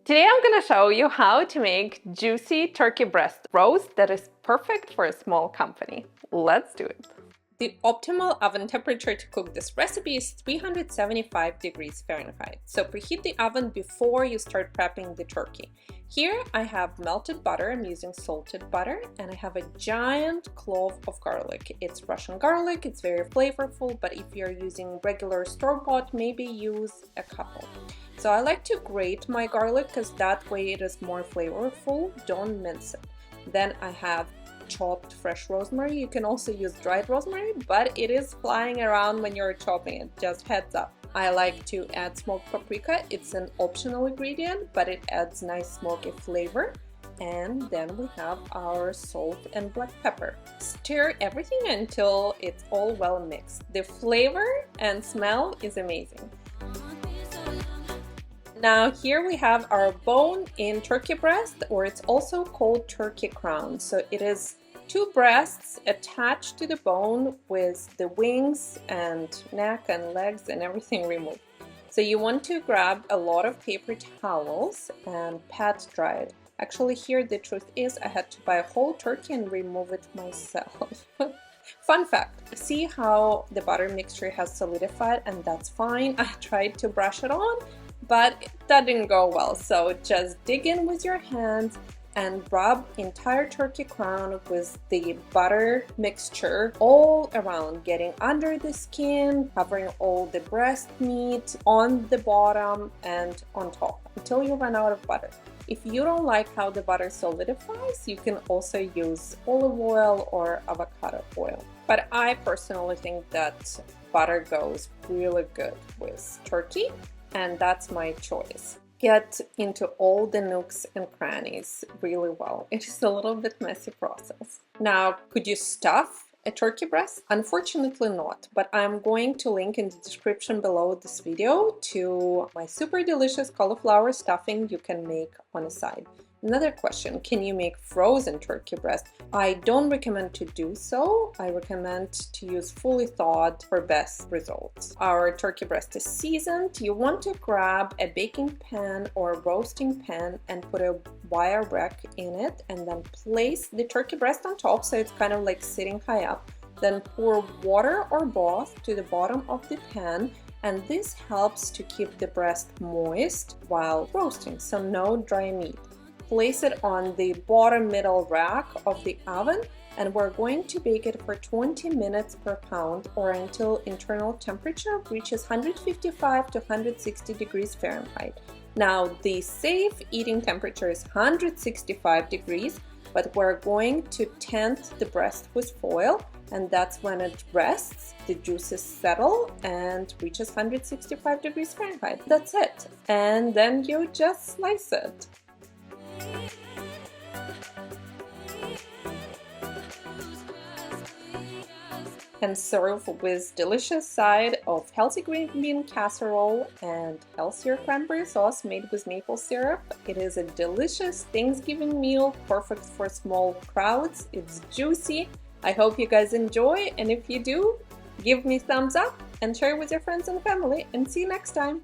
Today I'm going to show you how to make juicy turkey breast roast that is perfect for a small company. Let's do it. The optimal oven temperature to cook this recipe is 375 degrees Fahrenheit. So preheat the oven before you start prepping the turkey. Here I have melted butter. I'm using salted butter, and I have a giant clove of garlic. It's Russian garlic. It's very flavorful, but if you're using regular store-bought, maybe use a couple. So I like to grate my garlic because that way it is more flavorful. Don't mince it. Then I have chopped fresh rosemary. You can also use dried rosemary, but it is flying around when you're chopping it, just heads up. I like to add smoked paprika. It's an optional ingredient, but it adds nice smoky flavor. And then we have our salt and black pepper. Stir everything until it's all well mixed. The flavor and smell is amazing. Now here we have our bone-in turkey breast, or it's also called turkey crown. So it is two breasts attached to the bone with the wings and neck and legs and everything removed. So you want to grab a lot of paper towels and pat dry it. Actually here the truth is I had to buy a whole turkey and remove it myself. Fun fact, see how the butter mixture has solidified, and that's fine. I tried to brush it on, but that didn't go well. So just dig in with your hands and rub entire turkey crown with the butter mixture all around, getting under the skin, covering all the breast meat on the bottom and on top until you run out of butter. If you don't like how the butter solidifies, you can also use olive oil or avocado oil. But I personally think that butter goes really good with turkey, and that's my choice. Get into all the nooks and crannies really well. It is a little bit messy process. Now, could you stuff a turkey breast? Unfortunately not, but I'm going to link in the description below this video to my super delicious cauliflower stuffing you can make on the side. Another question, can you make frozen turkey breast? I don't recommend to do so. I recommend to use fully thawed for best results. Our turkey breast is seasoned. You want to grab a baking pan or roasting pan and put a wire rack in it, and then place the turkey breast on top so it's kind of like sitting high up. Then pour water or broth to the bottom of the pan, and this helps to keep the breast moist while roasting, so no dry meat. Place it on the bottom middle rack of the oven, and we're going to bake it for 20 minutes per pound, or until internal temperature reaches 155 to 160 degrees Fahrenheit. Now the safe eating temperature is 165 degrees, but we're going to tent the breast with foil, and that's when it rests, the juices settle and reaches 165 degrees Fahrenheit. That's it. And then you just slice it. And serve with delicious side of healthy green bean casserole and healthier cranberry sauce made with maple syrup. It is a delicious Thanksgiving meal, perfect for small crowds. It's juicy. I hope you guys enjoy, and if you do, give me thumbs up and share with your friends and family, and see you next time.